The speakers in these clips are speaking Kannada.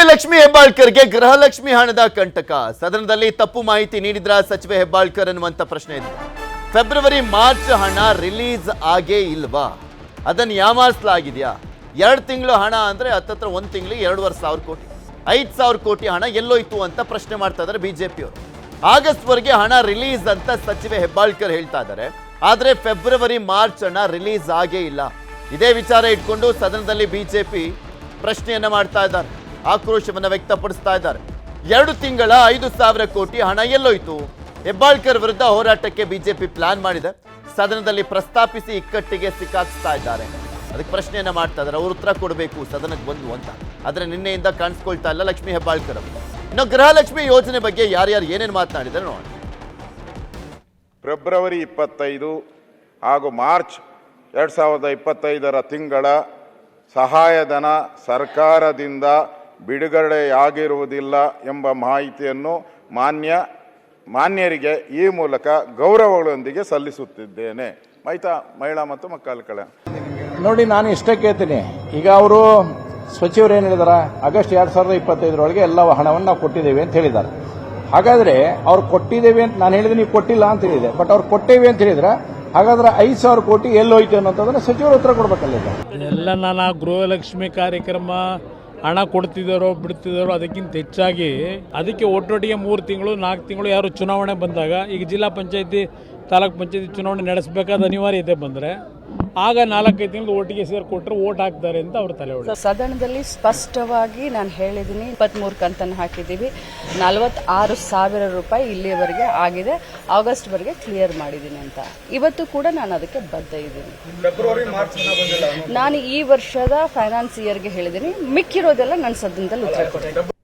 ಲಕ್ಷ್ಮಿ ಹೆಬ್ಬಾಳ್ಕರ್ಗೆ ಗೃಹಲಕ್ಷ್ಮಿ ಹಣದ ಕಂಟಕ. ಸದನದಲ್ಲಿ ತಪ್ಪು ಮಾಹಿತಿ ನೀಡಿದ್ರ ಸಚಿವೆ ಹೆಬ್ಬಾಳ್ಕರ್ ಅನ್ನುವಂತ ಪ್ರಶ್ನೆ ಇದೆ. ಫೆಬ್ರವರಿ ಮಾರ್ಚ್ ಹಣ ರಿಲೀಸ್ ಆಗೇ ಇಲ್ವಾ? ಅದನ್ನು ಯಾಮಾರಿಸಲಾಗಿದೆಯಾ? 2 ತಿಂಗಳು ಹಣ ಅಂದ್ರೆ ಹತ್ತತ್ರ 1 ತಿಂಗಳಿಗೆ 2,500 ಕೋಟಿ, 5,000 ಕೋಟಿ ಹಣ ಎಲ್ಲೋಯ್ತು ಅಂತ ಪ್ರಶ್ನೆ ಮಾಡ್ತಾ ಇದ್ದಾರೆ ಬಿಜೆಪಿಯವರು. ಆಗಸ್ಟ್ ವರೆಗೆ ಹಣ ರಿಲೀಸ್ ಅಂತ ಸಚಿವೆ ಹೆಬ್ಬಾಳ್ಕರ್ ಹೇಳ್ತಾ ಇದ್ದಾರೆ. ಆದ್ರೆ ಫೆಬ್ರವರಿ ಮಾರ್ಚ್ ಹಣ ರಿಲೀಸ್ ಆಗೇ ಇಲ್ಲ. ಇದೇ ವಿಚಾರ ಇಟ್ಕೊಂಡು ಸದನದಲ್ಲಿ ಬಿಜೆಪಿ ಪ್ರಶ್ನೆಯನ್ನ ಮಾಡ್ತಾ ಇದ್ದಾರೆ, ಆಕ್ರೋಶವನ್ನ ವ್ಯಕ್ತಪಡಿಸ್ತಾ ಇದ್ದಾರೆ. 2 ತಿಂಗಳ 5,000 ಕೋಟಿ ಹಣ ಎಲ್ಲೋಯ್ತು? ಹೆಬ್ಬಾಳ್ಕರ್ ವಿರುದ್ಧ ಹೋರಾಟಕ್ಕೆ ಬಿಜೆಪಿ ಪ್ಲಾನ್ ಮಾಡಿದೆ. ಸದನದಲ್ಲಿ ಪ್ರಸ್ತಾಪಿಸಿ ಇಕ್ಕಟ್ಟಿಗೆ ಸಿಕ್ಕಾಕ್ಸ್ತಾ ಇದ್ದಾರೆ. ಅದಕ್ಕೆ ಪ್ರಶ್ನೆಯನ್ನ ಮಾಡ್ತಾ ಇದ್ದಾರೆ, ಅವರು ಉತ್ತರ ಕೊಡಬೇಕು ಸದನಕ್ಕೆ ಬಂದು ಅಂತ. ಆದ್ರೆ ನಿನ್ನೆಯಿಂದ ಕಾಣಿಸ್ಕೊಳ್ತಾ ಇಲ್ಲ ಲಕ್ಷ್ಮಿ ಹೆಬ್ಬಾಳ್ಕರ್ ಅವರು. ಇನ್ನು ಗೃಹಲಕ್ಷ್ಮಿ ಯೋಜನೆ ಬಗ್ಗೆ ಯಾರ್ಯಾರು ಏನೇನು ಮಾತನಾಡಿದ್ದಾರೆ ನೋಡಿ. ಫೆಬ್ರವರಿ 25 ಹಾಗೂ ಮಾರ್ಚ್ 2025 ತಿಂಗಳ ಸಹಾಯಧನ ಸರ್ಕಾರದಿಂದ ಬಿಡುಗಡೆಯಾಗಿರುವುದಿಲ್ಲ ಎಂಬ ಮಾಹಿತಿಯನ್ನು ಮಾನ್ಯರಿಗೆ ಈ ಮೂಲಕ ಗೌರವಗಳೊಂದಿಗೆ ಸಲ್ಲಿಸುತ್ತಿದ್ದೇನೆ. ಮಹಿಳಾ ಮತ್ತು ಮಕ್ಕಳ ಕಲ್ಯಾಣ ನೋಡಿ, ನಾನು ಇಷ್ಟೇ ಕೇಳ್ತೀನಿ. ಈಗ ಅವರು ಸಚಿವರು ಏನು ಹೇಳಿದಾರೆ, ಆಗಸ್ಟ್ 2025 ಎಲ್ಲ ಹಣವನ್ನು ನಾವು ಕೊಟ್ಟಿದ್ದೇವೆ ಅಂತ ಹೇಳಿದ್ದಾರೆ. ಹಾಗಾದ್ರೆ ಅವ್ರು ಕೊಟ್ಟಿದ್ದೇವೆ ಅಂತ ನಾನು ಹೇಳಿದ್ರೆ ನೀವು ಕೊಟ್ಟಿಲ್ಲ ಅಂತ ಹೇಳಿದೆ. ಬಟ್ ಅವ್ರು ಕೊಟ್ಟೇವೆ ಅಂತ ಹೇಳಿದ್ರೆ ಹಾಗಾದ್ರೆ 5,000 ಕೋಟಿ ಎಲ್ಲೋಯ್ತು ಅನ್ನೋದನ್ನ ಸಚಿವರು ಉತ್ತರ ಕೊಡ್ಬೇಕಲ್ಲ. ಎಲ್ಲ ನಾನು ಗೃಹಲಕ್ಷ್ಮಿ ಕಾರ್ಯಕ್ರಮ ಹಣ ಕೊಡ್ತಿದ್ದಾರೋ ಬಿಡ್ತಿದ್ದಾರೋ ಅದಕ್ಕಿಂತ ಹೆಚ್ಚಾಗಿ ಅದಕ್ಕೆ ಒಟ್ಟೊಟ್ಟಿಗೆ 3 ತಿಂಗಳು 4 ತಿಂಗಳು ಯಾರು ಚುನಾವಣೆ ಬಂದಾಗ, ಈಗ ಜಿಲ್ಲಾ ಪಂಚಾಯತಿ ತಾಲೂಕ್ ಪಂಚಾಯತಿ ಚುನಾವಣೆ ನಡೆಸಬೇಕಾದ ಅನಿವಾರ್ಯತೆ ಬಂದರೆ ಆಗ 4-5 ತಿಂಗಳು ಒಟ್ಟಿಗೆ ಸೇರಿ ಕೊಟ್ಟರೆ ಓಟ್ ಹಾಕ್ತಾರೆ ಅಂತ ಅವ್ರ ತಲೆ ಹೊಡೆ. ಸದನದಲ್ಲಿ ಸ್ಪಷ್ಟವಾಗಿ ನಾನು ಹೇಳಿದ್ದೀನಿ, 23 ಕಂತನ್ನು ಹಾಕಿದ್ದೀವಿ, 46,000 ರೂಪಾಯಿ ಇಲ್ಲಿಯವರೆಗೆ ಆಗಿದೆ, ಆಗಸ್ಟ್ ವರೆಗೆ ಕ್ಲಿಯರ್ ಮಾಡಿದ್ದೀನಿ ಅಂತ. ಇವತ್ತು ಕೂಡ ನಾನು ಅದಕ್ಕೆ ಬದ್ಧ ಇದ್ದೀನಿ. ನಾನು ಈ ವರ್ಷದ ಫೈನಾನ್ಸ್ ಇಯರ್ಗೆ ಹೇಳಿದ್ದೀನಿ, ಮಿಕ್ಕಿರೋದೆಲ್ಲ ನನ್ನ ಸದನದಲ್ಲಿ ಉತ್ತರ ಕೊಡ್ತೀನಿ.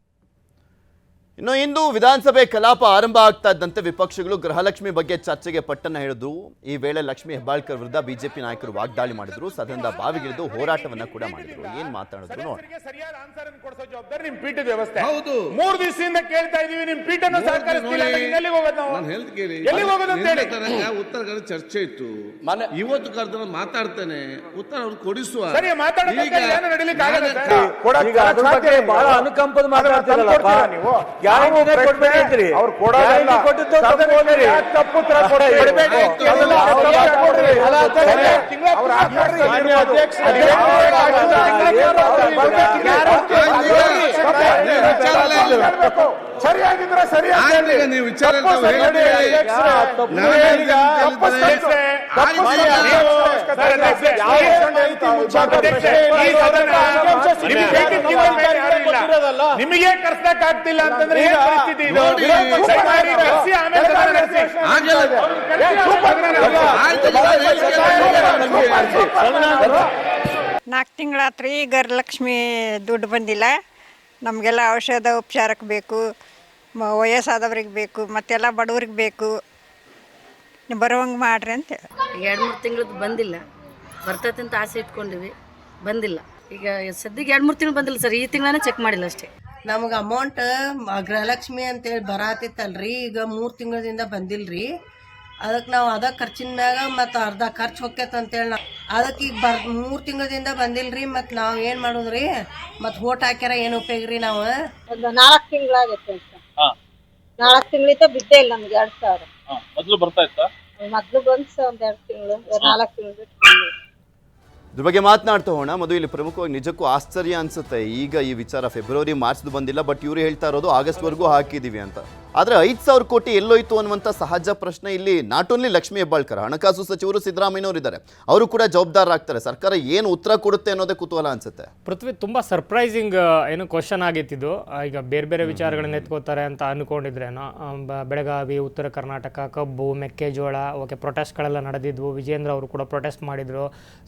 ಇನ್ನು ಇಂದು ವಿಧಾನಸಭೆ ಕಲಾಪ ಆರಂಭ ಆಗ್ತಾ ಇದ್ದಂತೆ ವಿಪಕ್ಷಗಳು ಗೃಹಲಕ್ಷ್ಮಿ ಬಗ್ಗೆ ಚರ್ಚೆಗೆ ಪಟ್ಟನ್ನ ಹಿಡಿದು ಈ ವೇಳೆ ಲಕ್ಷ್ಮಿ ಹೆಬ್ಬಾಳ್ಕರ್ ವಿರುದ್ಧ ಬಿಜೆಪಿ ನಾಯಕರು ವಾಗ್ದಾಳಿ ಮಾಡಿದ್ರು. ಸದನದ ಬಾವಿಗಿಳಿದು ಹೋರಾಟವನ್ನ ಕೂಡ ಮಾಡಿದ್ರು. ಏನ್ ಮಾತಾಡಿದ್ರು ನೋಡಿ. ಸರಿಯಾದ ಆನ್ಸರ್ ಅನ್ನು ಕೊಡಿಸೋ ಜವಾಬ್ದಾರಿ ನಿಮ್ ಪೀಠದ ವ್ಯವಸ್ಥೆ. ಹೌದು, 3 ದಿವಸದಿಂದ ಕೇಳ್ತಾ ಇದೀವಿ, ನಿಮ್ ಪೀಠನ ಸಹಕರಿಸ್ತಿಲ್ಲ. ಎಲ್ಲಿಗೆ ಹೋಗೋದು ನಾವು? ನಾನು ಹೇಳ್ತ ಕೇಳಿ, ಎಲ್ಲಿಗೆ ಹೋಗೋದು ಅಂತ ಹೇಳಿ ಉತ್ತರ ಚರ್ಚೆ ಇತ್ತು. ಇವತ್ತು ಕರೆದ ಮಾತಾಡ್ತೇನೆ, ಉತ್ತರ ಅವ್ರು ಕೊಡಿಸುವ. ಸರಿ, ಮಾತಾಡೋದಕ್ಕೆ ಏನು ನಡೀಲಿಕ್ಕೆ ಆಗಲ್ಲ. ಬಹಳ ಅನುಕಂಪದ ಮಾತಾಡ್ತಿರಲ್ಲ ನೀವು. ಅವ್ರು ಕೊಡೋದಿಲ್ಲ, ತಪ್ಪು ಉತ್ತರ ಕೊಡಬೇಡಿ. ಸರಿಯಾಗಿದ್ರೆ ಸರಿಯಾಗಿ ನೀವು ವಿಚಾರ ನಿಮಗೆ ಕರ್ಸಕ್ ಆಗ್ತಿಲ್ಲ ಅಂತಂದ್ರೆ ಏನ್ ಪರಿಸ್ಥಿತಿ ಇದು? ನಾಲ್ಕು ತಿಂಗಳಾತ್ರಿ ಗೃಹಲಕ್ಷ್ಮಿ ದುಡ್ಡು ಬಂದಿಲ್ಲ. ನಮಗೆಲ್ಲ ಔಷಧ ಉಪಚಾರಕ್ಕೆ ಬೇಕು, ವಯಸ್ಸಾದವ್ರಿಗೆ ಬೇಕು, ಮತ್ತೆಲ್ಲ ಬಡವ್ರಿಗೆ ಬೇಕು. ನೀವು ಬರುವಂಗೆ ಮಾಡ್ರಿ ಅಂತ. 2-3 ತಿಂಗಳದ್ದು ಬಂದಿಲ್ಲ, ಬರ್ತೈತೆ ಅಂತ ಆಸೆ ಇಟ್ಕೊಂಡಿವಿ, ಬಂದಿಲ್ಲ. ಈಗ ಸದ್ಯಕ್ಕೆ 2-3 ತಿಂಗಳು ಬಂದಿಲ್ಲ ಸರ್, ಈ ತಿಂಗಳೇ ಚೆಕ್ ಮಾಡಿಲ್ಲ ಅಷ್ಟೇ. ನಮಗೆ ಅಮೌಂಟ್ ಗೃಹಲಕ್ಷ್ಮಿ ಅಂತೇಳಿ ಬರತ್ತಿತ್ತಲ್ರಿ, ಈಗ 3 ತಿಂಗಳಿಂದ ಬಂದಿಲ್ರಿ. ಅದಕ್ಕೆ ನಾವು ಅದ ಖರ್ಚಿನ ಮ್ಯಾಗ ಮತ್ತು ಅರ್ಧ ಖರ್ಚು ಹೋಗ್ತೈತೆ ಅಂತೇಳಿ ಅದಕ್ಕೆ ಈಗ 3 ತಿಂಗಳಿಂದ ಬಂದಿಲ್ರಿ. ಮತ್ತು ನಾವು ಏನು ಮಾಡೋದ್ರಿ, ಮತ್ತು ಓಟ್ ಹಾಕ್ಯಾರ ಏನು ಉಪಯೋಗ ರೀ? ನಾವು 4 ತಿಂಗಳಾಗತ್ತೆ ಅಂತ. 4 ತಿಂಗಳಿಂದ ಬಿದ್ದೇ ಇಲ್ಲ ನಮ್ಗೆ 2,000. ಮೊದಲು ಬರ್ತಾ ಇತ್ತಾ? ಮೊದಲು ಬಂದು ಒಂದು 2 ತಿಂಗಳು 4 ತಿಂಗಳು. ಇದ್ರ ಬಗ್ಗೆ ಮಾತನಾಡ್ತಾ ಹೋಗೋಣ. ಮಧು, ಇಲ್ಲಿ ಪ್ರಮುಖವಾಗಿ ನಿಜಕ್ಕೂ ಆಶ್ಚರ್ಯ ಅನ್ಸುತ್ತೆ. ಈಗ ಈ ವಿಚಾರ ಫೆಬ್ರವರಿ ಮಾರ್ಚ್ದು ಬಂದಿಲ್ಲ, ಬಟ್ ಇವರು ಹೇಳ್ತಾ ಇರೋದು ಆಗಸ್ಟ್ ವರೆಗೂ ಹಾಕಿದೀವಿ ಅಂತ. ಆದ್ರೆ 5,000 ಕೋಟಿ ಎಲ್ಲೋಯ್ತು ಅನ್ನುವಂಥ ಸಹಜ ಪ್ರಶ್ನೆ ಇಲ್ಲಿ ನಾಟ್ ಓನ್ಲಿ ಲಕ್ಷ್ಮಿ ಹೆಬ್ಬಾಳ್ಕರ್, ಹಣಕಾಸು ಸಚಿವರು ಸಿದ್ದರಾಮಯ್ಯನವರು ಇದ್ದಾರೆ, ಅವರು ಕೂಡ ಜವಾಬ್ದಾರರಾಗ್ತಾರೆ. ಸರ್ಕಾರ ಏನು ಉತ್ತರ ಕೊಡುತ್ತೆ ಅನ್ನೋದೇ ಕುತೂಹಲ ಅನ್ಸುತ್ತೆ. ಪೃಥ್ವಿ, ತುಂಬಾ ಸರ್ಪ್ರೈಸಿಂಗ್ ಏನು ಕ್ವಶನ್ ಆಗಿತ್ತಿದ್ದು. ಈಗ ಬೇರೆ ಬೇರೆ ವಿಚಾರಗಳನ್ನ ಎತ್ಕೋತಾರೆ ಅಂತ ಅನ್ಕೊಂಡಿದ್ರೇನೋ. ಬೆಳಗಾವಿ, ಉತ್ತರ ಕರ್ನಾಟಕ, ಕಬ್ಬು, ಮೆಕ್ಕೆಜೋಳ, ಓಕೆ, ಪ್ರೊಟೆಸ್ಟ್ಗಳೆಲ್ಲ ನಡೆದಿದ್ವು. ವಿಜೇಂದ್ರ ಅವರು ಕೂಡ ಪ್ರೊಟೆಸ್ಟ್ ಮಾಡಿದ್ರು.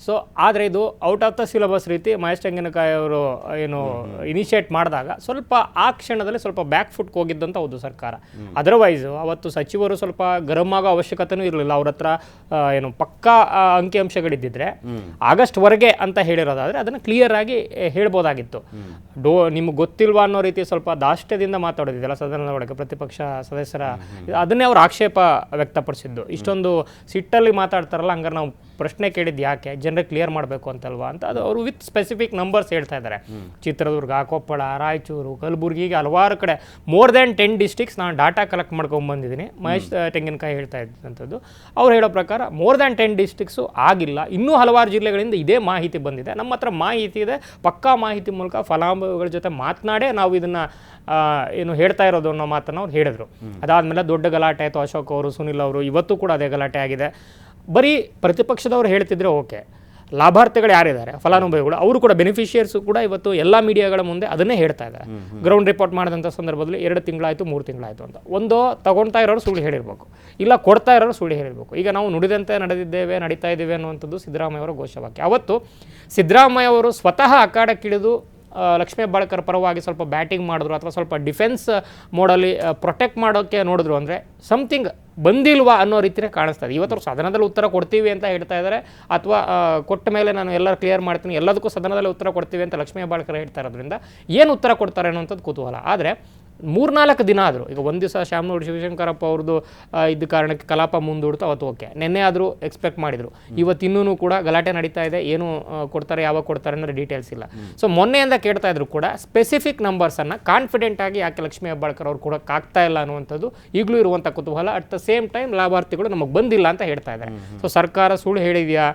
ಸೊ ಆದರೆ ಇದು ಔಟ್ ಆಫ್ ದ ಸಿಲೆಬಸ್ ರೀತಿ ಮಹೇಶ್ ತೆಂಗಿನಕಾಯಿ ಅವರು ಏನು ಇನಿಷಿಯೇಟ್ ಮಾಡಿದಾಗ ಸ್ವಲ್ಪ ಆ ಕ್ಷಣದಲ್ಲಿ ಸ್ವಲ್ಪ ಬ್ಯಾಕ್ ಫುಟ್ಗೆ ಹೋಗಿದ್ದಂತ ಹೌದು ಸರ್ಕಾರ. ಅದರ್ವೈಸ್ ಅವತ್ತು ಸಚಿವರು ಸ್ವಲ್ಪ ಗರಂ ಆಗೋ ಅವಶ್ಯಕತೆನೂ ಇರಲಿಲ್ಲ. ಅವ್ರ ಹತ್ರ ಏನು ಪಕ್ಕಾ ಅಂಕಿಅಂಶಗಳಿದ್ದಿದ್ರೆ ಆಗಸ್ಟ್ ವರೆಗೆ ಅಂತ ಹೇಳಿರೋದಾದ್ರೆ ಅದನ್ನು ಕ್ಲಿಯರ್ ಆಗಿ ಹೇಳ್ಬೋದಾಗಿತ್ತು. ನಿಮ್ಗೆ ಗೊತ್ತಿಲ್ವಾ ಅನ್ನೋ ರೀತಿ ಸ್ವಲ್ಪ ದಾಷ್ಟ್ಯದಿಂದ ಮಾತಾಡೋದಿದೆಯಲ್ಲ ಸದನದ ಒಳಗೆ ಪ್ರತಿಪಕ್ಷ ಸದಸ್ಯರ, ಅದನ್ನೇ ಅವ್ರು ಆಕ್ಷೇಪ ವ್ಯಕ್ತಪಡಿಸಿದ್ದು. ಇಷ್ಟೊಂದು ಸಿಟ್ಟಲ್ಲಿ ಮಾತಾಡ್ತಾರಲ್ಲ, ಹಂಗಾರೆ ನಾವು ಪ್ರಶ್ನೆ ಕೇಳಿದ್ದು ಯಾಕೆ, ಜನರಿಗೆ ಕ್ಲಿಯರ್ ಮಾಡಬೇಕು ಅಂತಲ್ವಾ ಅಂತ. ಅದು ಅವರು ವಿತ್ ಸ್ಪೆಸಿಫಿಕ್ ನಂಬರ್ಸ್ ಹೇಳ್ತಾ ಇದ್ದಾರೆ. ಚಿತ್ರದುರ್ಗ, ಕೊಪ್ಪಳ, ರಾಯಚೂರು, ಕಲಬುರಗಿ, ಹೀಗೆ ಹಲವಾರು ಕಡೆ ಮೋರ್ ದ್ಯಾನ್ 10 ಡಿಸ್ಟ್ರಿಕ್ಟ್ಸ್ ನಾನು ಡಾಟಾ ಕಲೆಕ್ಟ್ ಮಾಡ್ಕೊಂಡು ಬಂದಿದ್ದೀನಿ. ಮಹೇಶ್ ತೆಂಗಿನಕಾಯಿ ಹೇಳ್ತಾ ಇದ್ದಂಥದ್ದು. ಅವ್ರು ಹೇಳೋ ಪ್ರಕಾರ ಮೋರ್ ದ್ಯಾನ್ 10 ಡಿಸ್ಟ್ರಿಕ್ಟ್ಸು ಆಗಿಲ್ಲ, ಇನ್ನೂ ಹಲವಾರು ಜಿಲ್ಲೆಗಳಿಂದ ಇದೇ ಮಾಹಿತಿ ಬಂದಿದೆ. ನಮ್ಮ ಹತ್ರ ಮಾಹಿತಿ ಇದೆ, ಪಕ್ಕಾ ಮಾಹಿತಿ ಮೂಲಕ ಫಲಾನುಭವಿಗಳ ಜೊತೆ ಮಾತನಾಡೇ ನಾವು ಇದನ್ನು ಏನು ಹೇಳ್ತಾ ಇರೋದು ಅನ್ನೋ ಮಾತನ್ನು ಅವ್ರು ಹೇಳಿದರು. ಅದಾದಮೇಲೆ ದೊಡ್ಡ ಗಲಾಟೆ ಆಯಿತು. ಅಶೋಕ್ ಅವರು, ಸುನಿಲ್ ಅವರು, ಇವತ್ತು ಕೂಡ ಅದೇ ಗಲಾಟೆ ಆಗಿದೆ. ಬರೀ ಪ್ರತಿಪಕ್ಷದವ್ರು ಹೇಳ್ತಿದ್ರೆ ಓಕೆ, ಲಾಭಾರ್ಥಿಗಳು ಯಾರಿದ್ದಾರೆ ಫಲಾನುಭವಿಗಳು ಅವರು ಕೂಡ ಬೆನಿಫಿಷಿಯರ್ಸು ಕೂಡ ಇವತ್ತು ಎಲ್ಲ ಮೀಡಿಯಾಗಳ ಮುಂದೆ ಅದನ್ನೇ ಹೇಳ್ತಾ ಇದ್ದಾರೆ. ಗ್ರೌಂಡ್ ರಿಪೋರ್ಟ್ ಮಾಡಿದಂಥ ಸಂದರ್ಭದಲ್ಲಿ 2 ತಿಂಗಳಾಯಿತು 3 ತಿಂಗಳಾಯಿತು ಅಂತ. ಒಂದು ತಗೊಳ್ತಾ ಇರೋರು ಸುಳ್ಳು ಹೇಳಿರಬೇಕು, ಇಲ್ಲ ಕೊಡ್ತಾ ಇರೋರು ಸುಳ್ಳು ಹೇಳಿರಬೇಕು. ಈಗ ನಾವು ನುಡಿದಂತೆ ನಡೆದಿದ್ದೇವೆ, ನಡೀತಾ ಇದ್ದೇವೆ ಅನ್ನುವಂಥದ್ದು ಸಿದ್ದರಾಮಯ್ಯ ಅವರ ಘೋಷವಾಕ್ಯ. ಅವತ್ತು ಸಿದ್ದರಾಮಯ್ಯ ಅವರು ಸ್ವತಃ ಅಖಾಡಕ್ಕಿಳಿದು ಲಕ್ಷ್ಮೀ ಹೆಬ್ಬಾಳ್ಕರ್ ಪರವಾಗಿ ಸ್ವಲ್ಪ ಬ್ಯಾಟಿಂಗ್ ಮಾಡಿದ್ರು ಅಥವಾ ಸ್ವಲ್ಪ ಡಿಫೆನ್ಸ್ ಮೋಡಲ್ಲಿ ಪ್ರೊಟೆಕ್ಟ್ ಮಾಡೋಕ್ಕೆ ನೋಡಿದ್ರು ಅಂದರೆ ಸಮಥಿಂಗ್ ಬಂದಿಲ್ವಾ ಅನ್ನೋ ರೀತಿಯೇ ಕಾಣಿಸ್ತಾ ಇದೆ. ಇವತ್ತು ಸದನದಲ್ಲಿ ಉತ್ತರ ಕೊಡ್ತೀವಿ ಅಂತ ಹೇಳ್ತಾ ಇದ್ದಾರೆ, ಅಥವಾ ಕೊಟ್ಟ ಮೇಲೆ ನಾನು ಎಲ್ಲರೂ ಕ್ಲಿಯರ್ ಮಾಡ್ತೀನಿ, ಎಲ್ಲದಕ್ಕೂ ಸದನದಲ್ಲಿ ಉತ್ತರ ಕೊಡ್ತೀವಿ ಅಂತ ಲಕ್ಷ್ಮೀ ಹೆಬ್ಬಾಳ್ಕರ್ ಹೇಳ್ತಾ ಇರೋದ್ರಿಂದ ಏನು ಉತ್ತರ ಕೊಡ್ತಾರೆ ಅನ್ನೋಂಥದ್ದು ಕುತೂಹಲ. ಆದರೆ 3-4 ದಿನ ಆದರೂ, ಈಗ ಒಂದು ದಿವಸ ಶ್ಯಾಮನೂರು ಶಿವಶಂಕರಪ್ಪ ಅವ್ರದ್ದು ಇದ್ದ ಕಾರಣಕ್ಕೆ ಕಲಾಪ ಮುಂದೂಡ್ತು, ಅವತ್ತು ಓಕೆ, ನಿನ್ನೆ ಆದರೂ ಎಕ್ಸ್ಪೆಕ್ಟ್ ಮಾಡಿದರು. ಇವತ್ತಿನ್ನೂ ಕೂಡ ಗಲಾಟೆ ನಡೀತಾ ಇದೆ, ಏನು ಕೊಡ್ತಾರೆ, ಯಾವಾಗ ಕೊಡ್ತಾರೆ ಅನ್ನೋ ಡೀಟೇಲ್ಸ್ ಇಲ್ಲ. ಸೊ ಮೊನ್ನೆಯಿಂದ ಕೇಳ್ತಾ ಇದ್ರು ಕೂಡ ಸ್ಪೆಸಿಫಿಕ್ ನಂಬರ್ಸನ್ನು ಕಾನ್ಫಿಡೆಂಟ್ ಆಗಿ ಯಾಕೆ ಲಕ್ಷ್ಮೀ ಹೆಬ್ಬಾಳ್ಕರ್ ಅವ್ರು ಕೊಡೋಕ್ಕಾಗ್ತಾ ಇಲ್ಲ ಅನ್ನುವಂಥದ್ದು ಈಗಲೂ ಇರುವಂಥ ಕುತೂಹಲ. ಅಟ್ ದ ಸೇಮ್ ಟೈಮ್ ಲಾಭಾರ್ಥಿಗಳು ನಮಗೆ ಬಂದಿಲ್ಲ ಅಂತ ಹೇಳ್ತಾ ಇದ್ದಾರೆ. ಸೊ ಸರ್ಕಾರ ಸುಳ್ಳು ಹೇಳಿದೆಯಾ,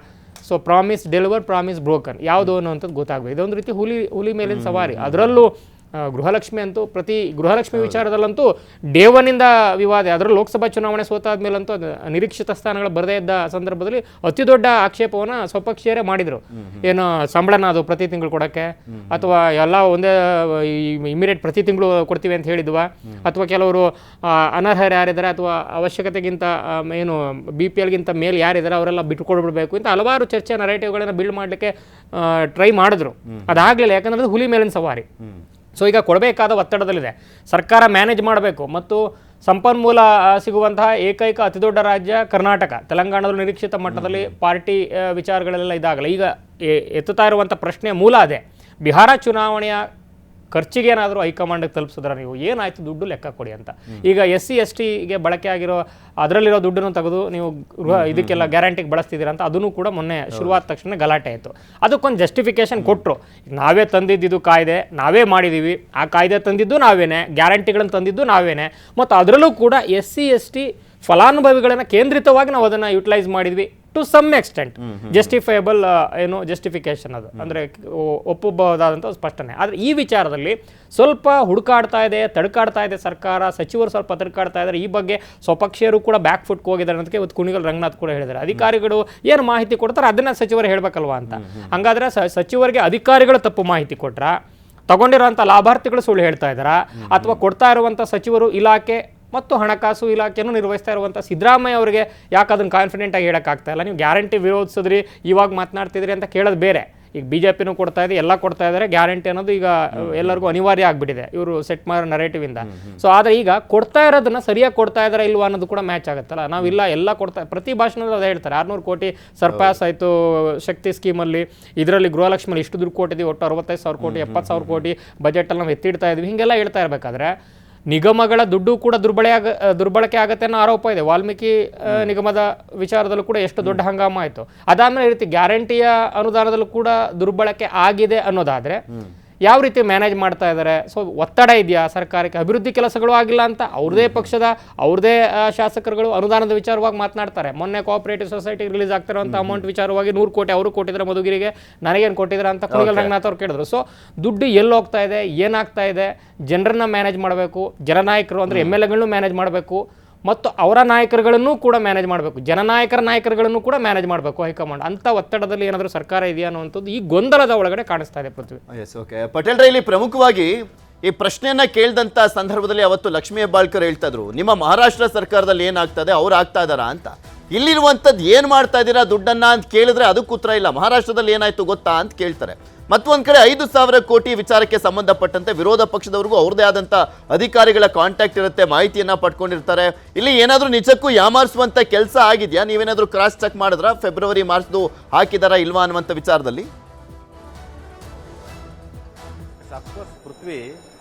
so promise deliver, promise broken ಯಾವುದು ಅನ್ನೋಂಥದ್ದು ಗೊತ್ತಾಗಬೇಕು. ಇದೊಂದು ರೀತಿ ಹುಲಿ ಮೇಲಿನ ಸವಾರಿ. ಅದರಲ್ಲೂ ಗೃಹಲಕ್ಷ್ಮಿ ಅಂತೂ ಗೃಹಲಕ್ಷ್ಮಿ ವಿಚಾರದಲ್ಲಂತೂ ಡೇವನಿಂದ ವಿವಾದ. ಅದರಲ್ಲೂ ಲೋಕಸಭಾ ಚುನಾವಣೆ ಸೋತಾದ ಮೇಲಂತೂ ನಿರೀಕ್ಷಿತ ಸ್ಥಾನಗಳು ಬರದೇ ಇದ್ದ ಸಂದರ್ಭದಲ್ಲಿ ಅತಿ ದೊಡ್ಡ ಆಕ್ಷೇಪವನ್ನು ಸ್ವಪಕ್ಷೀಯರೇ ಮಾಡಿದರು. ಏನು ಸಂಬಳನ ಅದು ಪ್ರತಿ ತಿಂಗಳು ಕೊಡೋಕ್ಕೆ, ಅಥವಾ ಎಲ್ಲ ಒಂದೇ ಇಮಿಡಿಯೇಟ್ ಪ್ರತಿ ತಿಂಗಳು ಕೊಡ್ತೀವಿ ಅಂತ ಹೇಳಿದ್ವಾ, ಅಥವಾ ಕೆಲವರು ಅನರ್ಹರು ಯಾರಿದ್ದಾರೆ ಅಥವಾ ಅವಶ್ಯಕತೆಗಿಂತ ಏನು BPLಗಿಂತ ಮೇಲೆ ಯಾರಿದ್ದಾರೆ ಅವರೆಲ್ಲ ಬಿಟ್ಟುಕೊಡ್ಬಿಡ್ಬೇಕು ಅಂತ ಹಲವಾರು ಚರ್ಚೆ ನರೇಟಿವ್ಗಳನ್ನು ಬಿಲ್ಡ್ ಮಾಡಲಿಕ್ಕೆ ಟ್ರೈ ಮಾಡಿದ್ರು. ಅದಾಗಲಿಲ್ಲ, ಯಾಕಂದ್ರೆ ಅದು ಹುಲಿ ಮೇಲಿನ ಸವಾರಿ. ಸೊ ಈಗ ಕೊಡಬೇಕಾದ ಒತ್ತಡದಲ್ಲಿದೆ, ಸರ್ಕಾರ ಮ್ಯಾನೇಜ್ ಮಾಡಬೇಕು. ಮತ್ತು ಸಂಪನ್ಮೂಲ ಸಿಗುವಂತಹ ಏಕೈಕ ಅತಿದೊಡ್ಡ ರಾಜ್ಯ ಕರ್ನಾಟಕ. ತೆಲಂಗಾಣದಲ್ಲಿ ನಿರೀಕ್ಷಿತ ಮಟ್ಟದಲ್ಲಿ ಪಾರ್ಟಿ ವಿಚಾರಗಳೆಲ್ಲ ಇದಾಗಲ್ಲ. ಈಗ ಎತ್ತುತ್ತಾ ಇರುವಂಥ ಪ್ರಶ್ನೆ ಮೂಲ ಅದೇ, ಬಿಹಾರ ಚುನಾವಣೆಯ ಖರ್ಚಿಗೆ ಏನಾದರೂ ಹೈಕಮಾಂಡ್ಗೆ ತಲುಪಿಸಿದ್ರೆ ನೀವು ಏನಾಯಿತು ದುಡ್ಡು ಲೆಕ್ಕ ಕೊಡಿ ಅಂತ. ಈಗ SC STಗೆ ಬಳಕೆ ಆಗಿರೋ ಅದರಲ್ಲಿರೋ ದುಡ್ಡನ್ನು ತೆಗೆದು ನೀವು ಇದಕ್ಕೆಲ್ಲ ಗ್ಯಾರಂಟಿಗೆ ಬಳಸ್ತಿದ್ದೀರಾ ಅಂತ ಅದನ್ನು ಕೂಡ ಮೊನ್ನೆ ಶುರುವಾದ ತಕ್ಷಣ ಗಲಾಟೆ ಆಯಿತು. ಅದಕ್ಕೊಂದು ಜಸ್ಟಿಫಿಕೇಶನ್ ಕೊಟ್ಟರು. ನಾವೇ ತಂದಿದ್ದು ಕಾಯ್ದೆ, ನಾವೇ ಮಾಡಿದ್ದೀವಿ, ಆ ಕಾಯ್ದೆ ತಂದಿದ್ದು ನಾವೇನೆ, ಗ್ಯಾರಂಟಿಗಳನ್ನು ತಂದಿದ್ದು ನಾವೇನೆ, ಮತ್ತು ಅದರಲ್ಲೂ ಕೂಡ SC ST ಫಲಾನುಭವಿಗಳನ್ನು ಕೇಂದ್ರಿತವಾಗಿ ನಾವು ಅದನ್ನು ಯುಟಿಲೈಸ್ ಮಾಡಿದ್ವಿ ಟು ಸಮ್ ಎಕ್ಸ್ಟೆಂಟ್. ಜಸ್ಟಿಫೈಬಲ್ ಏನು ಜಸ್ಟಿಫಿಕೇಶನ್ ಅದು, ಅಂದರೆ ಒಪ್ಪಬಹುದಾದಂಥ ಸ್ಪಷ್ಟನೆ. ಆದರೆ ಈ ವಿಚಾರದಲ್ಲಿ ಸ್ವಲ್ಪ ಹುಡುಕಾಡ್ತಾ ಇದೆ, ತಡ್ಕಾಡ್ತಾ ಇದೆ ಸರ್ಕಾರ, ಸಚಿವರು ಸ್ವಲ್ಪ ತಡ್ಕಾಡ್ತಾ ಇದ್ದಾರೆ. ಈ ಬಗ್ಗೆ ಸ್ವಪಕ್ಷೀಯರು ಕೂಡ ಬ್ಯಾಕ್ ಫುಟ್ಗೆ ಹೋಗಿದ್ದಾರೆ ಅನ್ನೋದಕ್ಕೆ ಇವತ್ತು ಕುಣಿಗಲ್ ರಂಗನಾಥ್ ಕೂಡ ಹೇಳಿದ್ದಾರೆ. ಅಧಿಕಾರಿಗಳು ಏನು ಮಾಹಿತಿ ಕೊಡ್ತಾರೆ ಅದನ್ನು ಸಚಿವರು ಹೇಳಬೇಕಲ್ವಾ ಅಂತ. ಹಂಗಾದರೆ ಸಚಿವರಿಗೆ ಅಧಿಕಾರಿಗಳು ತಪ್ಪು ಮಾಹಿತಿ ಕೊಟ್ರ, ತಗೊಂಡಿರೋಂಥ ಲಾಭಾರ್ಥಿಗಳು ಸುಳ್ಳು ಹೇಳ್ತಾ ಇದ್ದಾರಾ, ಅಥವಾ ಕೊಡ್ತಾ ಇರುವಂಥ ಸಚಿವರು ಇಲಾಖೆ ಮತ್ತು ಹಣಕಾಸು ಇಲಾಖೆಯನ್ನು ನಿರ್ವಹಿಸ್ತಾ ಇರುವಂಥ ಸಿದ್ದರಾಮಯ್ಯ ಅವರಿಗೆ ಯಾಕೆ ಅದನ್ನು ಕಾನ್ಫಿಡೆಂಟಾಗಿ ಹೇಳೋಕ್ಕಾಗ್ತಾ ಇಲ್ಲ? ನೀವು ಗ್ಯಾರಂಟಿ ವಿರೋಧಿಸಿದ್ರಿ, ಇವಾಗ ಮಾತನಾಡ್ತಿದ್ರಿ ಅಂತ ಕೇಳೋದು ಬೇರೆ. ಈಗ BJPನೂ ಕೊಡ್ತಾ ಇದೆ, ಎಲ್ಲ ಕೊಡ್ತಾ ಇದ್ದಾರೆ. ಗ್ಯಾರಂಟಿ ಅನ್ನೋದು ಈಗ ಎಲ್ಲರಿಗೂ ಅನಿವಾರ್ಯ ಆಗಿಬಿಟ್ಟಿದೆ ಇವರು ಸೆಟ್ ಮಾಡೋ ನರೇಟಿವಿಂದ. ಸೊ ಆದರೆ ಈಗ ಕೊಡ್ತಾ ಇರೋದನ್ನು ಸರಿಯಾಗಿ ಕೊಡ್ತಾ ಇದ್ದಾರೆ ಇಲ್ವಾ ಅನ್ನೋದು ಕೂಡ ಮ್ಯಾಚ್ ಆಗುತ್ತಲ್ಲ. ನಾವಿಲ್ಲ ಎಲ್ಲ ಕೊಡ್ತಾ, ಪ್ರತಿ ಭಾಷಣದಲ್ಲಿ ಅದೇ ಹೇಳ್ತಾರೆ, 600 ಕೋಟಿ ಸರ್ಪಾಸ್ ಆಯಿತು ಶಕ್ತಿ ಸ್ಕೀಮಲ್ಲಿ, ಇದರಲ್ಲಿ ಗೃಹಲಕ್ಷ್ಮಿಯಲ್ಲಿ ಇಷ್ಟು ದುಡ್ಡು ಕೊಟ್ಟಿದ್ದೀವಿ, ಒಟ್ಟು 65,000 ಕೋಟಿ 70,000 ಕೋಟಿ ಬಜೆಟಲ್ಲಿ ನಾವು ಎತ್ತಿಡ್ತಾ ಇದ್ವಿ, ಹೀಗೆಲ್ಲ ಹೇಳ್ತಾ ಇರಬೇಕಾದ್ರೆ ನಿಗಮಗಳ ದುಡ್ಡು ಕೂಡ ದುರ್ಬಳಕೆ ಆಗುತ್ತೆ ಅನ್ನೋ ಆರೋಪ ಇದೆ. ವಾಲ್ಮೀಕಿ ನಿಗಮದ ವಿಚಾರದಲ್ಲೂ ಕೂಡ ಎಷ್ಟು ದೊಡ್ಡ ಹಂಗಾಮ ಆಯಿತು. ಅದಾದಮೇಲೆ ಈ ರೀತಿ ಗ್ಯಾರಂಟಿಯ ಅನುದಾನದಲ್ಲೂ ಕೂಡ ದುರ್ಬಳಕೆ ಆಗಿದೆ ಅನ್ನೋದಾದರೆ ಯಾವ ರೀತಿ ಮ್ಯಾನೇಜ್ ಮಾಡ್ತಾ ಇದ್ದಾರೆ? ಸೊ ಒತ್ತಡ ಇದೆಯಾ ಸರ್ಕಾರಕ್ಕೆ? ಅಭಿವೃದ್ಧಿ ಕೆಲಸಗಳು ಆಗಿಲ್ಲ ಅಂತ ಅವ್ರದೇ ಪಕ್ಷದ ಅವ್ರದೇ ಶಾಸಕರುಗಳು ಅನುದಾನದ ವಿಚಾರವಾಗಿ ಮಾತನಾಡ್ತಾರೆ. ಮೊನ್ನೆ ಕೋಆಪರೇಟಿವ್ ಸೊಸೈಟಿ ರಿಲೀಸ್ ಆಗ್ತಿರೋಂಥ ಅಮೌಂಟ್ ವಿಚಾರವಾಗಿ 100 ಕೋಟಿ ಅವರು ಕೊಟ್ಟಿದ್ದಾರೆ ಮಧುಗಿರಿಗೆ, ನನಗೇನು ಕೊಟ್ಟಿದ್ದಾರೆ ಅಂತ ಕುಣಿಗಲ್ ರಂಗನಾಥ್ ಅವ್ರು ಕೇಳಿದ್ರು. ಸೊ ದುಡ್ಡು ಎಲ್ಲಿ ಹೋಗ್ತಾ ಇದೆ, ಏನಾಗ್ತಾ ಇದೆ, ಜನರನ್ನ ಮ್ಯಾನೇಜ್ ಮಾಡಬೇಕು, ಜನನಾಯಕರು ಅಂದರೆ MLAಗಳನ್ನೂ ಮ್ಯಾನೇಜ್ ಮಾಡಬೇಕು, ಮತ್ತು ಅವರ ನಾಯಕರುಗಳನ್ನು ಕೂಡ ಮ್ಯಾನೇಜ್ ಮಾಡಬೇಕು, ನಾಯಕರುಗಳನ್ನು ಕೂಡ ಮ್ಯಾನೇಜ್ ಮಾಡಬೇಕು ಹೈಕಮಾಂಡ್. ಅಂತ ಒತ್ತಡದಲ್ಲಿ ಏನಾದರೂ ಸರ್ಕಾರ ಇದೆಯಾ ಅನ್ನುವಂಥದ್ದು ಈ ಗೊಂದಲದ ಒಳಗಡೆ ಕಾಣಿಸ್ತಾ ಇದೆ ಪೃಥ್ವಿ. Yes, okay. ಪಟೇಲ್ ರೈ, ಇಲ್ಲಿ ಪ್ರಮುಖವಾಗಿ ಈ ಪ್ರಶ್ನೆಯನ್ನ ಕೇಳಿದಂಥ ಸಂದರ್ಭದಲ್ಲಿ ಅವತ್ತು ಲಕ್ಷ್ಮೀ ಹೆಬ್ಬಾಳ್ಕರ್ ಹೇಳ್ತಾ ಇದ್ರು, ನಿಮ್ಮ ಮಹಾರಾಷ್ಟ್ರ ಸರ್ಕಾರದಲ್ಲಿ ಏನಾಗ್ತದೆ, ಅವ್ರು ಆಗ್ತಾ ಇದ್ದಾರಾ ಅಂತ. ಇಲ್ಲಿರುವಂಥದ್ದು ಏನು ಮಾಡ್ತಾ ಇದ್ದೀರಾ ದುಡ್ಡನ್ನ ಅಂತ ಕೇಳಿದ್ರೆ ಅದಕ್ಕೆ ಉತ್ತರ ಇಲ್ಲ. ಮಹಾರಾಷ್ಟ್ರದಲ್ಲಿ ಏನಾಯ್ತು ಗೊತ್ತಾ ಅಂತ ಕೇಳ್ತಾರೆ. ಮತ್ತೊಂದು ಕಡೆ 5,000 ಕೋಟಿ ವಿಚಾರಕ್ಕೆ ಸಂಬಂಧಪಟ್ಟಂತೆ ವಿರೋಧ ಪಕ್ಷದವರೆಗೂ ಅವ್ರದೇ ಆದಂಥ ಅಧಿಕಾರಿಗಳ ಕಾಂಟ್ಯಾಕ್ಟ್ ಇರುತ್ತೆ, ಮಾಹಿತಿಯನ್ನು ಪಡ್ಕೊಂಡಿರ್ತಾರೆ. ಇಲ್ಲಿ ಏನಾದರೂ ನಿಜಕ್ಕೂ ಯಾಮಾರಿಸುವಂಥ ಕೆಲಸ ಆಗಿದೆಯಾ? ನೀವೇನಾದರೂ ಕ್ರಾಸ್ ಚೆಕ್ ಮಾಡಿದ್ರಾ? ಫೆಬ್ರವರಿ ಮಾರ್ಚ್ದು ಹಾಕಿದಾರಾ ಇಲ್ವಾ ಅನ್ನುವಂಥ ವಿಚಾರದಲ್ಲಿ? ಅಫ್ಕೋರ್ಸ್ ಪೃಥ್ವಿ,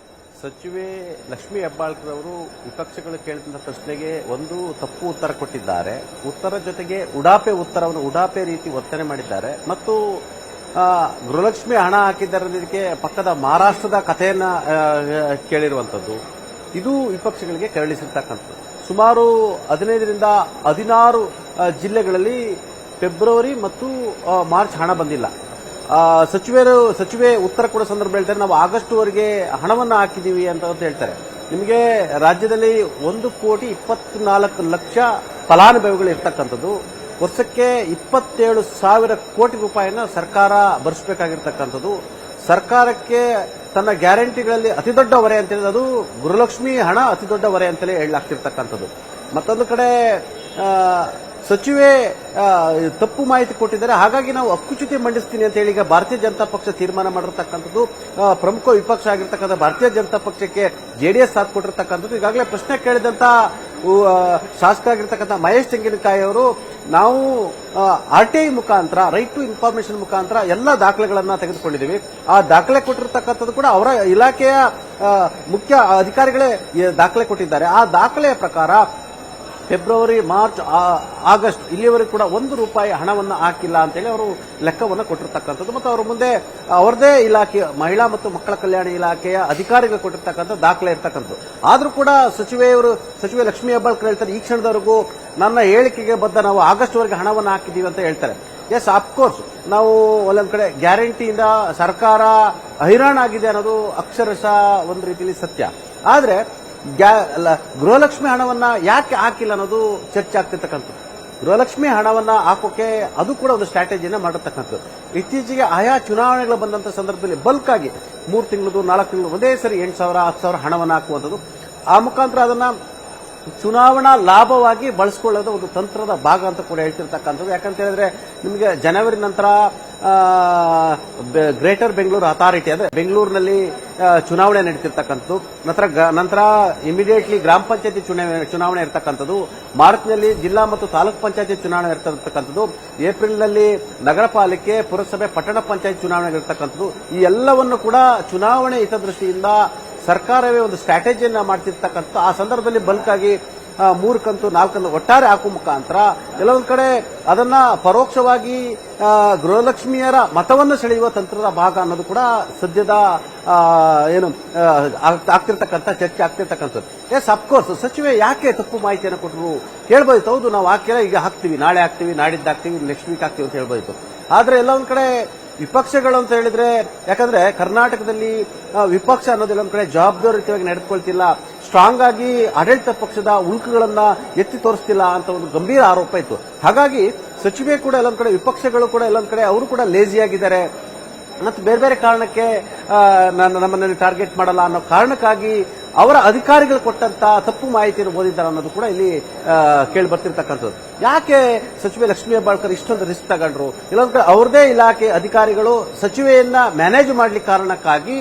ಸಚಿವೆ ಲಕ್ಷ್ಮೀ ಹೆಬ್ಬಾಳ್ಕರ್ ಅವರು ವಿಪಕ್ಷಗಳು ಕೇಳಿದಂಥ ಪ್ರಶ್ನೆಗೆ ಒಂದು ತಪ್ಪು ಉತ್ತರ ಕೊಟ್ಟಿದ್ದಾರೆ. ಉತ್ತರ ಜೊತೆಗೆ ಉಡಾಪೆ ರೀತಿ ವರ್ತನೆ ಮಾಡಿದ್ದಾರೆ. ಮತ್ತು ಗೃಹಲಕ್ಷ್ಮಿ ಹಣ ಹಾಕಿದ್ದಾರೆ ಅನ್ನೋದಕ್ಕೆ ಪಕ್ಕದ ಮಹಾರಾಷ್ಟ್ರದ ಕಥೆಯನ್ನ ಕೇಳಿರುವಂಥದ್ದು ಇದು ವಿಪಕ್ಷಗಳಿಗೆ ಕೆರಳಿಸಿರ್ತಕ್ಕಂಥದ್ದು. ಸುಮಾರು 15ರಿಂದ 16 ಜಿಲ್ಲೆಗಳಲ್ಲಿ ಫೆಬ್ರವರಿ ಮತ್ತು ಮಾರ್ಚ್ ಹಣ ಬಂದಿಲ್ಲ. ಸಚಿವೆ ಉತ್ತರ ಕೊಡೋ ಸಂದರ್ಭ ಹೇಳ್ತಾರೆ, ನಾವು ಆಗಸ್ಟ್ವರೆಗೆ ಹಣವನ್ನು ಹಾಕಿದ್ದೀವಿ ಅಂತ ಹೇಳ್ತಾರೆ. ನಿಮಗೆ ರಾಜ್ಯದಲ್ಲಿ 1,24,00,000 ಫಲಾನುಭವಿಗಳು ಇರ್ತಕ್ಕಂಥದ್ದು. ವರ್ಷಕ್ಕೆ 27,000 ಕೋಟಿ ರೂಪಾಯಿನ ಸರ್ಕಾರ ಭರಿಸಬೇಕಾಗಿರ್ತಕ್ಕಂಥದ್ದು. ಸರ್ಕಾರಕ್ಕೆ ತನ್ನ ಗ್ಯಾರಂಟಿಗಳಲ್ಲಿ ಅತಿದೊಡ್ಡ ಹೊರೆ ಅಂತ ಹೇಳಿದ್ರೆ ಅದು ಗೃಹಲಕ್ಷ್ಮಿ ಹಣ ಅತಿದೊಡ್ಡ ಹೊರೆ ಅಂತಲೇ ಹೇಳಲಾಗ್ತಿರ್ತಕ್ಕಂಥದ್ದು. ಮತ್ತೊಂದು ಕಡೆ ಸಚಿವೆ ತಪ್ಪು ಮಾಹಿತಿ ಕೊಟ್ಟಿದ್ದಾರೆ. ಹಾಗಾಗಿ ನಾವು ಹಕ್ಕುಚ್ಯುತಿ ಮಂಡಿಸ್ತೀನಿ ಅಂತ ಹೇಳಿ ಈಗ ಭಾರತೀಯ ಜನತಾ ಪಕ್ಷ ತೀರ್ಮಾನ ಮಾಡಿರ್ತಕ್ಕಂಥದ್ದು. ಪ್ರಮುಖ ವಿಪಕ್ಷ ಆಗಿರ್ತಕ್ಕಂಥ ಭಾರತೀಯ ಜನತಾ ಪಕ್ಷಕ್ಕೆ ಜೆಡಿಎಸ್ ಸಾಥ್ ಕೊಟ್ಟಿರ್ತಕ್ಕಂಥದ್ದು. ಈಗಾಗಲೇ ಪ್ರಶ್ನೆ ಕೇಳಿದಂತ ಶಾಸಕ ಆಗಿರ್ತಕ್ಕಂಥ ಮಹೇಶ್ ತೆಂಗಿನಕಾಯಿ ಅವರು ನಾವು RTI ಮುಖಾಂತರ ರೈಟ್ ಟು ಇನ್ಫಾರ್ಮೇಶನ್ ಮುಖಾಂತರ ಎಲ್ಲ ದಾಖಲೆಗಳನ್ನ ತೆಗೆದುಕೊಂಡಿದ್ದೀವಿ. ಆ ದಾಖಲೆ ಕೊಟ್ಟಿರ್ತಕ್ಕಂಥದ್ದು ಕೂಡ ಅವರ ಇಲಾಖೆಯ ಮುಖ್ಯ ಅಧಿಕಾರಿಗಳೇ ದಾಖಲೆ ಕೊಟ್ಟಿದ್ದಾರೆ. ಆ ದಾಖಲೆಯ ಪ್ರಕಾರ ಫೆಬ್ರವರಿ, ಮಾರ್ಚ್, ಆಗಸ್ಟ್ ಇಲ್ಲಿಯವರೆಗೂ ಕೂಡ ₹1 ಹಣವನ್ನು ಹಾಕಿಲ್ಲ ಅಂತೇಳಿ ಅವರು ಲೆಕ್ಕವನ್ನು ಕೊಟ್ಟಿರ್ತಕ್ಕಂಥದ್ದು. ಮತ್ತು ಅವರ ಮುಂದೆ ಅವರದೇ ಇಲಾಖೆ ಮಹಿಳಾ ಮತ್ತು ಮಕ್ಕಳ ಕಲ್ಯಾಣ ಇಲಾಖೆಯ ಅಧಿಕಾರಿಗಳು ಕೊಟ್ಟಿರ್ತಕ್ಕಂಥ ದಾಖಲೆ ಇರ್ತಕ್ಕಂಥದ್ದು. ಆದರೂ ಕೂಡ ಸಚಿವೆ ಲಕ್ಷ್ಮೀ ಹೆಬ್ಬಾಳ್ಕರ್ ಹೇಳ್ತಾರೆ, ಈ ಕ್ಷಣದವರೆಗೂ ನನ್ನ ಹೇಳಿಕೆಗೆ ಬದ್ಧ ನಾವು ಆಗಸ್ಟ್ವರೆಗೆ ಹಣವನ್ನು ಹಾಕಿದ್ದೀವಿ ಅಂತ ಹೇಳ್ತಾರೆ. ಎಸ್, ಅಫ್ಕೋರ್ಸ್ ನಾವು ಒಂದೊಂದು ಕಡೆ ಗ್ಯಾರಂಟಿಯಿಂದ ಸರ್ಕಾರ ಹೈರಾಣಾಗಿದೆ ಅನ್ನೋದು ಅಕ್ಷರಶಃ ಒಂದು ರೀತಿಯಲ್ಲಿ ಸತ್ಯ. ಆದರೆ ಗೃಹಲಕ್ಷ್ಮಿ ಹಣವನ್ನ ಯಾಕೆ ಹಾಕಿಲ್ಲ ಅನ್ನೋದು ಚರ್ಚೆ ಆಗ್ತಿರ್ತಕ್ಕಂಥದ್ದು. ಗೃಹಲಕ್ಷ್ಮಿ ಹಣವನ್ನ ಹಾಕೋಕೆ ಅದು ಕೂಡ ಒಂದು ಸ್ಟ್ರಾಟಜಿಯನ್ನ ಮಾಡಿರ್ತಕ್ಕಂಥದ್ದು. ಇತ್ತೀಚೆಗೆ ಆಯಾ ಚುನಾವಣೆಗಳು ಬಂದಂತ ಸಂದರ್ಭದಲ್ಲಿ ಬಲ್ಕ್ ಆಗಿ 3 ತಿಂಗಳದು 4 ತಿಂಗಳು ಒಂದೇ ಸರಿ 8,000 10,000 ಹಣವನ್ನು ಹಾಕುವಂಥದ್ದು. ಆ ಮುಖಾಂತರ ಅದನ್ನ ಚುನಾವಣಾ ಲಾಭವಾಗಿ ಬಳಸಿಕೊಳ್ಳೋದು ಒಂದು ತಂತ್ರದ ಭಾಗ ಅಂತ ಕೂಡ ಹೇಳ್ತಿರ್ತಕ್ಕಂಥದ್ದು. ಯಾಕಂತ ಹೇಳಿದ್ರೆ ನಿಮಗೆ ಜನವರಿ ನಂತರ ಗ್ರೇಟರ್ ಬೆಂಗಳೂರು ಅಥಾರಿಟಿ ಅಂದ್ರೆ ಬೆಂಗಳೂರಿನಲ್ಲಿ ಚುನಾವಣೆ ನಡೀತಿರ್ತಕ್ಕಂಥದ್ದು. ನಂತರ ಇಮಿಡಿಯೇಟ್ಲಿ ಗ್ರಾಮ ಪಂಚಾಯತಿ ಚುನಾವಣೆ ಇರತಕ್ಕಂಥದ್ದು. ಮಾರ್ಚ್ನಲ್ಲಿ ಜಿಲ್ಲಾ ಮತ್ತು ತಾಲೂಕು ಪಂಚಾಯತಿ ಚುನಾವಣೆ ಇರತಕ್ಕಂಥದ್ದು. ಏಪ್ರಿಲ್ನಲ್ಲಿ ನಗರ ಪಾಲಿಕೆ, ಪುರಸಭೆ, ಪಟ್ಟಣ ಪಂಚಾಯತ್ ಚುನಾವಣೆ ಇರತಕ್ಕಂಥದ್ದು. ಈ ಎಲ್ಲವನ್ನು ಕೂಡ ಚುನಾವಣೆ ಹಿತದೃಷ್ಟಿಯಿಂದ ಸರ್ಕಾರವೇ ಒಂದು ಸ್ಟ್ರಾಟಜಿಯನ್ನ ಮಾಡ್ತಿರ್ತಕ್ಕಂಥ. ಆ ಸಂದರ್ಭದಲ್ಲಿ ಬಲ್ಕ್ ಆಗಿ 3 ಕಂತು 4 ಕಂತು ಒಟ್ಟಾರೆ ಹಾಕುವ ಮುಖಾಂತರ ಕೆಲವೊಂದು ಕಡೆ ಅದನ್ನ ಪರೋಕ್ಷವಾಗಿ ಗೃಹಲಕ್ಷ್ಮಿಯರ ಮತವನ್ನು ಸೆಳೆಯುವ ತಂತ್ರದ ಭಾಗ ಅನ್ನೋದು ಕೂಡ ಸದ್ಯದ ಆಗ್ತಿರ್ತಕ್ಕಂಥ ಚರ್ಚೆ ಆಗ್ತಿರ್ತಕ್ಕಂಥದ್ದು. ಎಸ್, ಅಫ್ಕೋರ್ಸ್ ಸಚಿವೆ ಯಾಕೆ ತಪ್ಪು ಮಾಹಿತಿಯನ್ನು ಕೊಟ್ಟರು ಹೇಳ್ಬೋದಿತ್ತು. ಹೌದು, ನಾವು ಹಾಕಿಲ್ಲ, ಈಗ ಹಾಕ್ತೀವಿ, ನಾಳೆ ಹಾಕ್ತೀವಿ, ನಾಡಿದ್ದು ಹಾಕ್ತೀವಿ, ನೆಕ್ಸ್ಟ್ ವೀಕ್ ಹಾಕ್ತೀವಿ ಅಂತ ಹೇಳ್ಬೋದಿತ್ತು. ಆದ್ರೆ ಎಲ್ಲ ಒಂದ್ ಕಡೆ ವಿಪಕ್ಷಗಳು ಅಂತ ಹೇಳಿದ್ರೆ, ಯಾಕಂದ್ರೆ ಕರ್ನಾಟಕದಲ್ಲಿ ವಿಪಕ್ಷ ಅನ್ನೋದೆಲ್ಲ ಒಂದ್ ಕಡೆ ಜವಾಬ್ದಾರಿಯುತವಾಗಿ ನಡೆದುಕೊಳ್ತಿಲ್ಲ, ಸ್ಟ್ರಾಂಗ್ ಆಗಿ ಆಡಳಿತ ಪಕ್ಷದ ಉಳುಕುಗಳನ್ನ ಎತ್ತಿ ತೋರಿಸ್ತಿಲ್ಲ ಅಂತ ಒಂದು ಗಂಭೀರ ಆರೋಪ ಇತ್ತು. ಹಾಗಾಗಿ ಸಚಿವೆ ಕೂಡ ಎಲ್ಲೊಂದ್ ಕಡೆ, ವಿಪಕ್ಷಗಳು ಕೂಡ ಎಲ್ಲೊಂದ್ ಕಡೆ ಅವರು ಕೂಡ ಲೇಜಿ ಆಗಿದ್ದಾರೆ ಮತ್ತು ಬೇರೆ ಬೇರೆ ಕಾರಣಕ್ಕೆ ನಮ್ಮನ್ನು ಟಾರ್ಗೆಟ್ ಮಾಡಲ್ಲ ಅನ್ನೋ ಕಾರಣಕ್ಕಾಗಿ ಅವರ ಅಧಿಕಾರಿಗಳು ಕೊಟ್ಟಂತ ತಪ್ಪು ಮಾಹಿತಿಯನ್ನು ಓದಿದ್ದಾರೆ ಅನ್ನೋದು ಕೂಡ ಇಲ್ಲಿ ಕೇಳಿ ಬರ್ತಿರ್ತಕ್ಕಂಥದ್ದು. ಯಾಕೆ ಸಚಿವೆ ಲಕ್ಷ್ಮೀ ಹೆಬ್ಬಾಳ್ಕರ್ ಇಷ್ಟೊಂದು ರಿಸ್ಕ್ ತಗೊಂಡ್ರು? ಇಲ್ಲಂದ್ರೆ ಅವ್ರದೇ ಇಲಾಖೆ ಅಧಿಕಾರಿಗಳು ಸಚಿವೆಯನ್ನ ಮ್ಯಾನೇಜ್ ಮಾಡ್ಲಿಕ್ಕೆ ಕಾರಣಕ್ಕಾಗಿ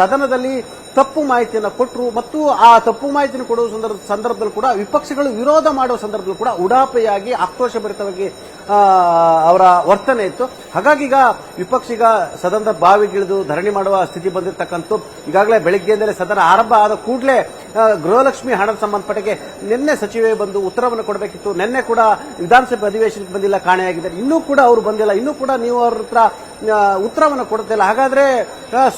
ಸದನದಲ್ಲಿ ತಪ್ಪು ಮಾಹಿತಿಯನ್ನು ಕೊಟ್ಟರು. ಮತ್ತು ಆ ತಪ್ಪು ಮಾಹಿತಿಯನ್ನು ಕೊಡುವ ಸಂದರ್ಭದಲ್ಲಿ ಕೂಡ ವಿಪಕ್ಷಗಳು ವಿರೋಧ ಮಾಡುವ ಸಂದರ್ಭದಲ್ಲಿ ಕೂಡ ಉಡಾಪೆಯಾಗಿ ಆಕ್ರೋಶಭರಿತವಾಗಿ ಅವರ ವರ್ತನೆ ಇತ್ತು. ಹಾಗಾಗಿ ಈಗ ವಿಪಕ್ಷ ಈಗ ಸದನದ ಬಾವಿಗಿಳಿದು ಧರಣಿ ಮಾಡುವ ಸ್ಥಿತಿ ಬಂದಿರತಕ್ಕಂಥ. ಈಗಾಗಲೇ ಬೆಳಗ್ಗೆಯಿಂದಲೇ ಸದನ ಆರಂಭ ಆದ ಕೂಡಲೇ ಗೃಹಲಕ್ಷ್ಮಿ ಹಣದ ಸಂಬಂಧಪಟ್ಟಿಗೆ ನಿನ್ನೆ ಸಚಿವೆ ಬಂದು ಉತ್ತರವನ್ನು ಕೊಡಬೇಕಿತ್ತು. ನಿನ್ನೆ ಕೂಡ ವಿಧಾನಸಭೆ ಅಧಿವೇಶನಕ್ಕೆ ಬಂದಿಲ್ಲ, ಕಾಣೆಯಾಗಿದ್ದಾರೆ. ಇನ್ನೂ ಕೂಡ ಅವರು ಬಂದಿಲ್ಲ, ಇನ್ನೂ ಕೂಡ ನೀವು ಅವ್ರ ಹತ್ರ ಉತ್ತರವನ್ನು ಕೊಡುತ್ತಿಲ್ಲ. ಹಾಗಾದ್ರೆ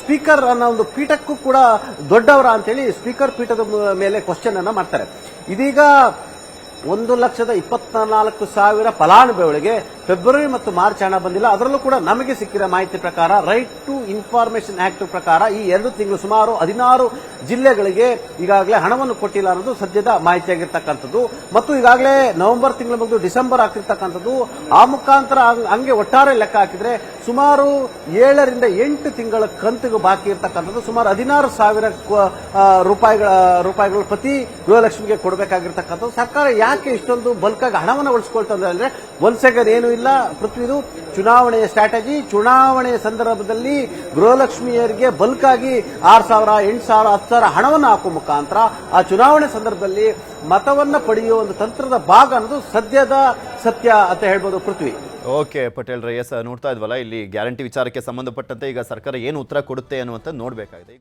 ಸ್ಪೀಕರ್ ಅನ್ನೋ ಒಂದು ಪೀಠಕ್ಕೂ ಕೂಡ ದೊಡ್ಡವರ ಅಂತೇಳಿ ಸ್ಪೀಕರ್ ಪೀಠದ ಮೇಲೆ ಕ್ವಶನ್ ಅನ್ನ ಮಾಡ್ತಾರೆ. ಇದೀಗ 1,24,000 ಫಲಾನುಭವಿಗಳಿಗೆ ಫೆಬ್ರವರಿ ಮತ್ತು ಮಾರ್ಚ್ ಹಣ ಬಂದಿಲ್ಲ. ಅದರಲ್ಲೂ ಕೂಡ ನಮಗೆ ಸಿಕ್ಕಿರೋ ಮಾಹಿತಿ ಪ್ರಕಾರ ರೈಟ್ ಟು ಇನ್ಫಾರ್ಮೇಶನ್ ಆಕ್ಟ್ ಪ್ರಕಾರ ಈ 2 ತಿಂಗಳು ಸುಮಾರು 16 ಜಿಲ್ಲೆಗಳಿಗೆ ಈಗಾಗಲೇ ಹಣವನ್ನು ಕೊಟ್ಟಿಲ್ಲ ಅನ್ನೋದು ಸದ್ಯದ ಮಾಹಿತಿಯಾಗಿರ್ತಕ್ಕಂಥದ್ದು. ಮತ್ತು ಈಗಾಗಲೇ ನವೆಂಬರ್ ತಿಂಗಳ ಮುಗಿದು ಡಿಸೆಂಬರ್ ಆಗ್ತಿರ್ತಕ್ಕಂಥದ್ದು. ಆ ಮುಖಾಂತರ ಹಂಗೆ ಒಟ್ಟಾರೆ ಲೆಕ್ಕ ಹಾಕಿದ್ರೆ ಸುಮಾರು 7 ರಿಂದ 8 ತಿಂಗಳ ಕಂತಿಗೆ ಬಾಕಿ ಇರತಕ್ಕಂಥದ್ದು. ಸುಮಾರು 16,000 ರೂಪಾಯಿಗಳು ಪ್ರತಿ ಗೃಹಲಕ್ಷ್ಮಿಗೆ ಕೊಡಬೇಕಾಗಿರ್ತಕ್ಕಂಥದ್ದು. ಸರ್ಕಾರ ಯಾಕೆ ಇಷ್ಟೊಂದು ಬಲ್ಕಾಗಿ ಹಣವನ್ನು ಉಳಿಸ್ಕೊಳ್ತಂದ್ರೆ ಅಂದ್ರೆ ಒಂದ್ ಸೆಕೆಂಡ್ ಏನು ಇಲ್ಲ, ಪೃಥ್ವಿದು ಚುನಾವಣೆಯ ಸ್ಟ್ರಾಟಜಿ. ಚುನಾವಣೆಯ ಸಂದರ್ಭದಲ್ಲಿ ಗೃಹಲಕ್ಷ್ಮಿಯರಿಗೆ ಬಲ್ಕಾಗಿ 6,000 8,000 10,000 ಹಣವನ್ನು ಹಾಕುವ ಮುಖಾಂತರ ಆ ಚುನಾವಣೆ ಸಂದರ್ಭದಲ್ಲಿ ಮತವನ್ನ ಪಡೆಯುವ ಒಂದು ತಂತ್ರದ ಭಾಗ ಅನ್ನೋದು ಸದ್ಯದ ಸತ್ಯ ಅಂತ ಹೇಳ್ಬೋದು ಪೃಥ್ವಿ. ಓಕೆ ಪಟೇಲ್ ರೈ, ನೋಡ್ತಾ ಇದ್ವಲ್ಲ, ಇಲ್ಲಿ ಗ್ಯಾರಂಟಿ ವಿಚಾರಕ್ಕೆ ಸಂಬಂಧಪಟ್ಟಂತೆ ಈಗ ಸರ್ಕಾರ ಏನು ಉತ್ತರ ಕೊಡುತ್ತೆ ಅನ್ನುವಂತ ನೋಡ್ಬೇಕಾಗಿದೆ.